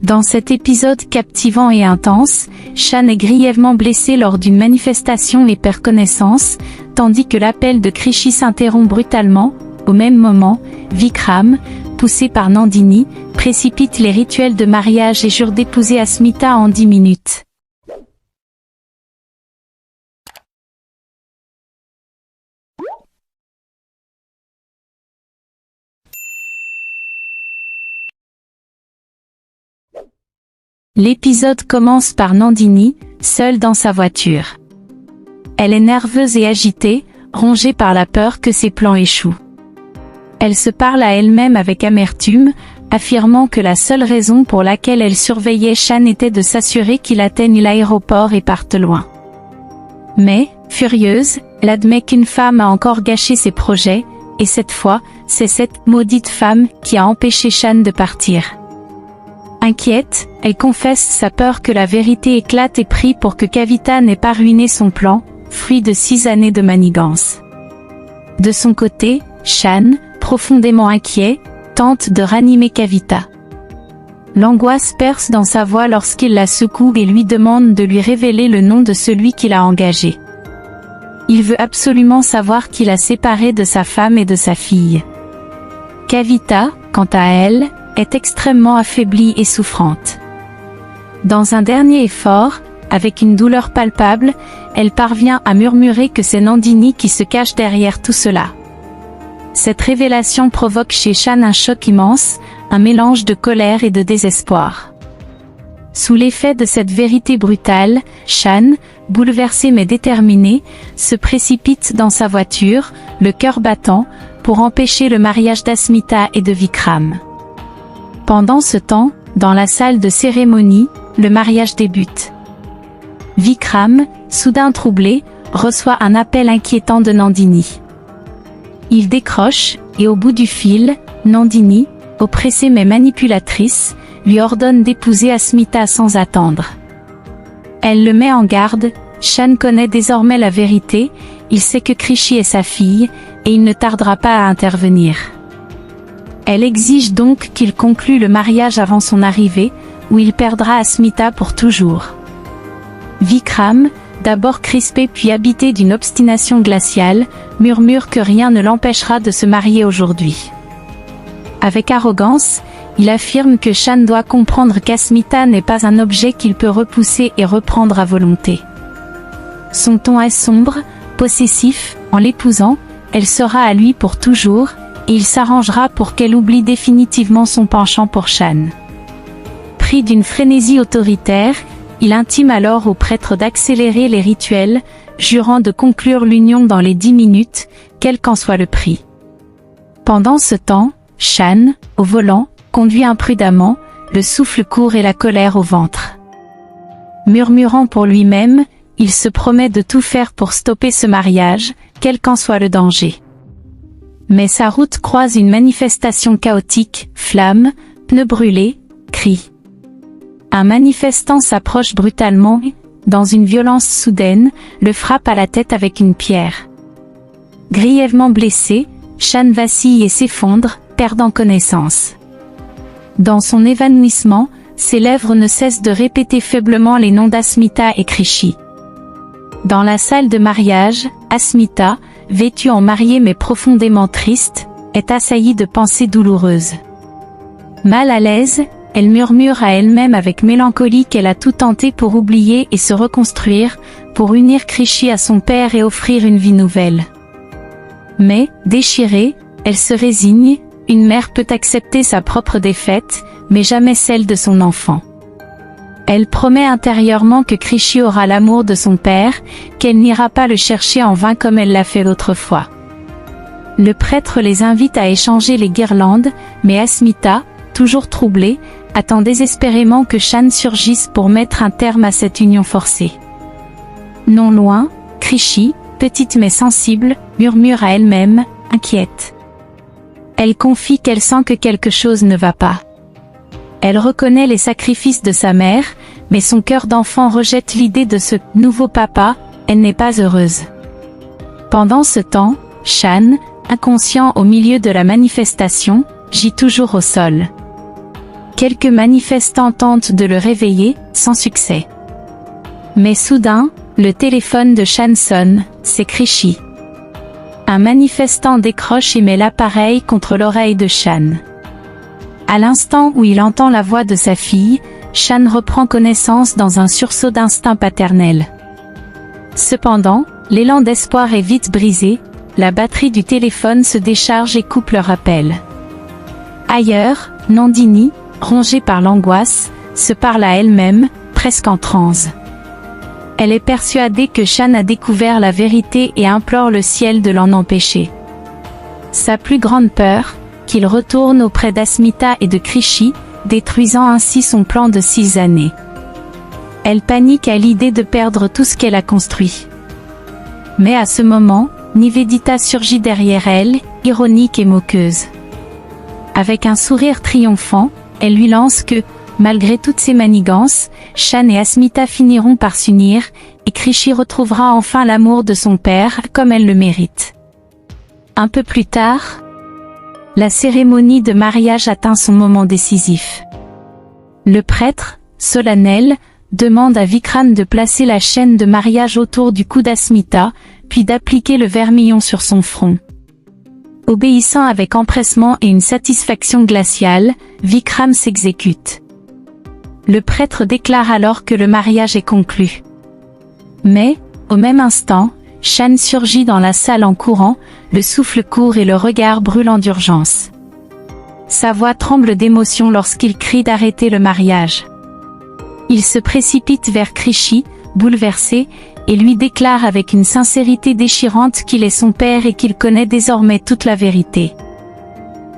Dans cet épisode captivant et intense, Shan est grièvement blessé lors d'une manifestation et perd connaissance, tandis que l'appel de Krishi s'interrompt brutalement. Au même moment, Vikram, poussé par Nandini, précipite les rituels de mariage et jure d'épouser Asmita en 10 minutes. L'épisode commence par Nandini, seule dans sa voiture. Elle est nerveuse et agitée, rongée par la peur que ses plans échouent. Elle se parle à elle-même avec amertume, affirmant que la seule raison pour laquelle elle surveillait Shan était de s'assurer qu'il atteigne l'aéroport et parte loin. Mais, furieuse, elle admet qu'une femme a encore gâché ses projets, et cette fois, c'est cette maudite femme qui a empêché Shan de partir. Inquiète, elle confesse sa peur que la vérité éclate et prie pour que Kavita n'ait pas ruiné son plan, fruit de 6 années de manigance. De son côté, Shan, profondément inquiet, tente de ranimer Kavita. L'angoisse perce dans sa voix lorsqu'il la secoue et lui demande de lui révéler le nom de celui qui l'a engagé. Il veut absolument savoir qui l'a séparé de sa femme et de sa fille. Kavita, quant à elle, est extrêmement affaiblie et souffrante. Dans un dernier effort, avec une douleur palpable, elle parvient à murmurer que c'est Nandini qui se cache derrière tout cela. Cette révélation provoque chez Shan un choc immense, un mélange de colère et de désespoir. Sous l'effet de cette vérité brutale, Shan, bouleversé mais déterminé, se précipite dans sa voiture, le cœur battant, pour empêcher le mariage d'Asmita et de Vikram. Pendant ce temps, dans la salle de cérémonie, le mariage débute. Vikram, soudain troublé, reçoit un appel inquiétant de Nandini. Il décroche, et au bout du fil, Nandini, oppressée mais manipulatrice, lui ordonne d'épouser Asmita sans attendre. Elle le met en garde, Shan connaît désormais la vérité, il sait que Krishi est sa fille, et il ne tardera pas à intervenir. Elle exige donc qu'il conclue le mariage avant son arrivée, où il perdra Asmita pour toujours. Vikram, d'abord crispé puis habité d'une obstination glaciale, murmure que rien ne l'empêchera de se marier aujourd'hui. Avec arrogance, il affirme que Shan doit comprendre qu'Asmita n'est pas un objet qu'il peut repousser et reprendre à volonté. Son ton est sombre, possessif, en l'épousant, elle sera à lui pour toujours, et il s'arrangera pour qu'elle oublie définitivement son penchant pour Shan. Pris d'une frénésie autoritaire, il intime alors au prêtre d'accélérer les rituels, jurant de conclure l'union dans les 10 minutes, quel qu'en soit le prix. Pendant ce temps, Shan, au volant, conduit imprudemment, le souffle court et la colère au ventre. Murmurant pour lui-même, il se promet de tout faire pour stopper ce mariage, quel qu'en soit le danger. Mais sa route croise une manifestation chaotique, flammes, pneus brûlés, cris. Un manifestant s'approche brutalement et, dans une violence soudaine, le frappe à la tête avec une pierre. Grièvement blessé, Shan vacille et s'effondre, perdant connaissance. Dans son évanouissement, ses lèvres ne cessent de répéter faiblement les noms d'Asmita et Krishi. Dans la salle de mariage, Asmita, vêtue en mariée mais profondément triste, est assaillie de pensées douloureuses. Mal à l'aise, elle murmure à elle-même avec mélancolie qu'elle a tout tenté pour oublier et se reconstruire, pour unir Krishi à son père et offrir une vie nouvelle. Mais, déchirée, elle se résigne, une mère peut accepter sa propre défaite, mais jamais celle de son enfant. Elle promet intérieurement que Krishi aura l'amour de son père, qu'elle n'ira pas le chercher en vain comme elle l'a fait l'autre fois. Le prêtre les invite à échanger les guirlandes, mais Asmita, toujours troublée, attend désespérément que Shan surgisse pour mettre un terme à cette union forcée. Non loin, Krishi, petite mais sensible, murmure à elle-même, inquiète. Elle confie qu'elle sent que quelque chose ne va pas. Elle reconnaît les sacrifices de sa mère, mais son cœur d'enfant rejette l'idée de ce « nouveau papa », elle n'est pas heureuse. Pendant ce temps, Shan, inconscient au milieu de la manifestation, gît toujours au sol. Quelques manifestants tentent de le réveiller, sans succès. Mais soudain, le téléphone de Shan sonne, c'est Krishi. Un manifestant décroche et met l'appareil contre l'oreille de Shan. À l'instant où il entend la voix de sa fille, Shan reprend connaissance dans un sursaut d'instinct paternel. Cependant, l'élan d'espoir est vite brisé, la batterie du téléphone se décharge et coupe leur appel. Ailleurs, Nandini, rongée par l'angoisse, se parle à elle-même, presque en transe. Elle est persuadée que Shan a découvert la vérité et implore le ciel de l'en empêcher. Sa plus grande peur, qu'il retourne auprès d'Asmita et de Krishi, détruisant ainsi son plan de 6 années. Elle panique à l'idée de perdre tout ce qu'elle a construit. Mais à ce moment, Nivedita surgit derrière elle, ironique et moqueuse. Avec un sourire triomphant, elle lui lance que, malgré toutes ses manigances, Shan et Asmita finiront par s'unir, et Krishi retrouvera enfin l'amour de son père, comme elle le mérite. Un peu plus tard, la cérémonie de mariage atteint son moment décisif. Le prêtre, solennel, demande à Vikram de placer la chaîne de mariage autour du cou d'Asmita, puis d'appliquer le vermillon sur son front. Obéissant avec empressement et une satisfaction glaciale, Vikram s'exécute. Le prêtre déclare alors que le mariage est conclu. Mais, au même instant, Shan surgit dans la salle en courant, le souffle court et le regard brûlant d'urgence. Sa voix tremble d'émotion lorsqu'il crie d'arrêter le mariage. Il se précipite vers Krishi, bouleversé, et lui déclare avec une sincérité déchirante qu'il est son père et qu'il connaît désormais toute la vérité.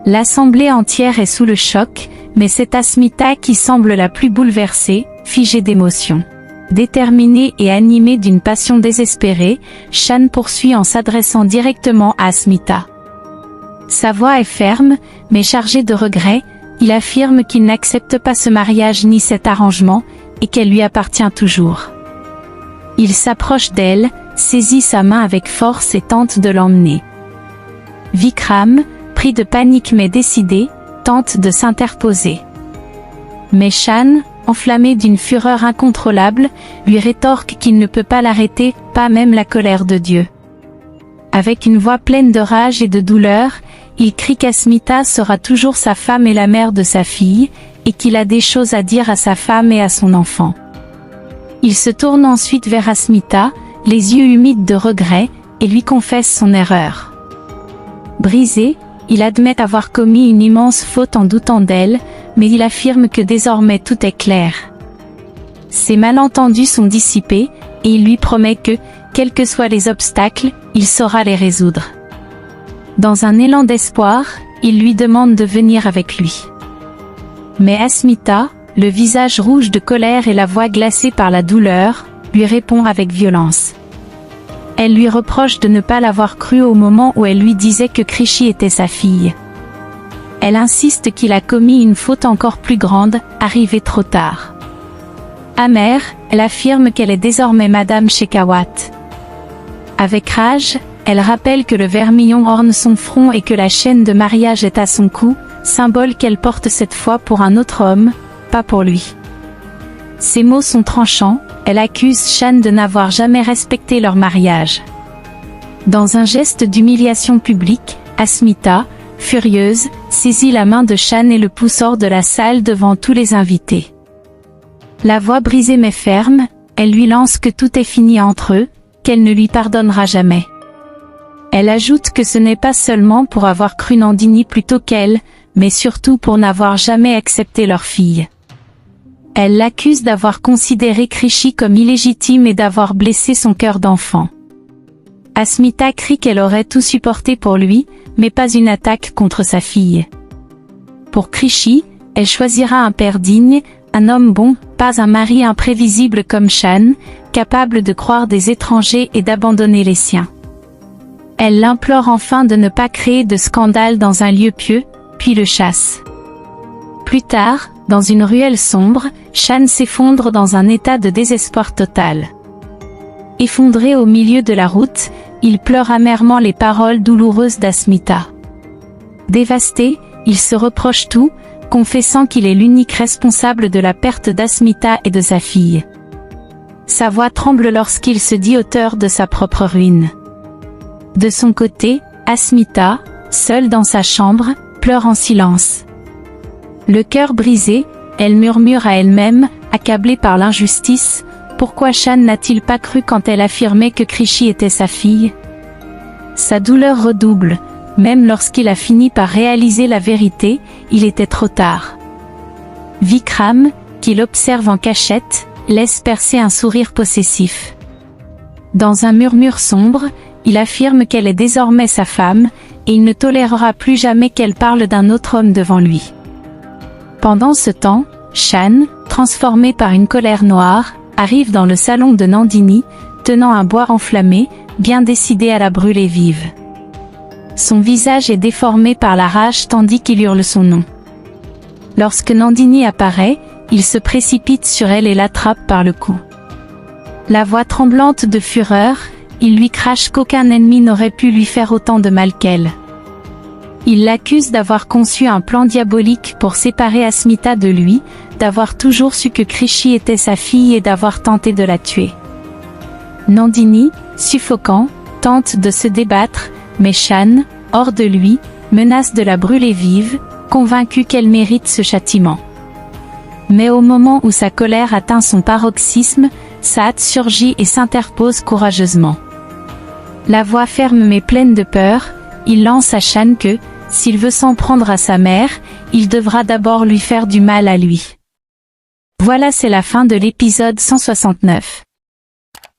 L'assemblée entière est sous le choc, mais c'est Asmita qui semble la plus bouleversée, figée d'émotion. Déterminée et animée d'une passion désespérée, Shan poursuit en s'adressant directement à Asmita. Sa voix est ferme, mais chargée de regret, il affirme qu'il n'accepte pas ce mariage ni cet arrangement, et qu'elle lui appartient toujours. Il s'approche d'elle, saisit sa main avec force et tente de l'emmener. Vikram, pris de panique mais décidé, tente de s'interposer. Mais Shan, enflammé d'une fureur incontrôlable, lui rétorque qu'il ne peut pas l'arrêter, pas même la colère de Dieu. Avec une voix pleine de rage et de douleur, il crie qu'Asmita sera toujours sa femme et la mère de sa fille, et qu'il a des choses à dire à sa femme et à son enfant. Il se tourne ensuite vers Asmita, les yeux humides de regret, et lui confesse son erreur. Brisé, il admet avoir commis une immense faute en doutant d'elle, mais il affirme que désormais tout est clair. Ces malentendus sont dissipés, et il lui promet que, quels que soient les obstacles, il saura les résoudre. Dans un élan d'espoir, il lui demande de venir avec lui. Mais Asmita, le visage rouge de colère et la voix glacée par la douleur, lui répond avec violence. Elle lui reproche de ne pas l'avoir cru au moment où elle lui disait que Krishi était sa fille. Elle insiste qu'il a commis une faute encore plus grande, arrivée trop tard. Amère, elle affirme qu'elle est désormais Madame Shekhawat. Avec rage, elle rappelle que le vermillon orne son front et que la chaîne de mariage est à son cou, symbole qu'elle porte cette fois pour un autre homme, pas pour lui. Ces mots sont tranchants, elle accuse Shan de n'avoir jamais respecté leur mariage. Dans un geste d'humiliation publique, Asmita, furieuse, saisit la main de Shan et le pousse hors de la salle devant tous les invités. La voix brisée mais ferme, elle lui lance que tout est fini entre eux, qu'elle ne lui pardonnera jamais. Elle ajoute que ce n'est pas seulement pour avoir cru Nandini plutôt qu'elle, mais surtout pour n'avoir jamais accepté leur fille. Elle l'accuse d'avoir considéré Krishi comme illégitime et d'avoir blessé son cœur d'enfant. Asmita crie qu'elle aurait tout supporté pour lui, mais pas une attaque contre sa fille. Pour Krishi, elle choisira un père digne, un homme bon, pas un mari imprévisible comme Shan, capable de croire des étrangers et d'abandonner les siens. Elle l'implore enfin de ne pas créer de scandale dans un lieu pieux, puis le chasse. Plus tard, dans une ruelle sombre, Shan s'effondre dans un état de désespoir total. Effondré au milieu de la route, il pleure amèrement les paroles douloureuses d'Asmita. Dévasté, il se reproche tout, confessant qu'il est l'unique responsable de la perte d'Asmita et de sa fille. Sa voix tremble lorsqu'il se dit auteur de sa propre ruine. De son côté, Asmita, seule dans sa chambre, pleure en silence. Le cœur brisé, elle murmure à elle-même, accablée par l'injustice, pourquoi Shan n'a-t-il pas cru quand elle affirmait que Krishi était sa fille? Sa douleur redouble, même lorsqu'il a fini par réaliser la vérité, il était trop tard. Vikram, qui l'observe en cachette, laisse percer un sourire possessif. Dans un murmure sombre, il affirme qu'elle est désormais sa femme, et il ne tolérera plus jamais qu'elle parle d'un autre homme devant lui. Pendant ce temps, Shan, transformé par une colère noire, arrive dans le salon de Nandini, tenant un bois enflammé, bien décidé à la brûler vive. Son visage est déformé par la rage tandis qu'il hurle son nom. Lorsque Nandini apparaît, il se précipite sur elle et l'attrape par le cou. La voix tremblante de fureur, il lui crache qu'aucun ennemi n'aurait pu lui faire autant de mal qu'elle. Il l'accuse d'avoir conçu un plan diabolique pour séparer Asmita de lui, d'avoir toujours su que Krishi était sa fille et d'avoir tenté de la tuer. Nandini, suffocant, tente de se débattre, mais Shan, hors de lui, menace de la brûler vive, convaincue qu'elle mérite ce châtiment. Mais au moment où sa colère atteint son paroxysme, Saad surgit et s'interpose courageusement. La voix ferme mais pleine de peur, il lance à Shan que, s'il veut s'en prendre à sa mère, il devra d'abord lui faire du mal à lui. Voilà, c'est la fin de l'épisode 169.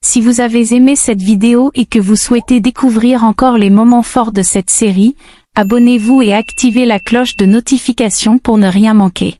Si vous avez aimé cette vidéo et que vous souhaitez découvrir encore les moments forts de cette série, abonnez-vous et activez la cloche de notification pour ne rien manquer.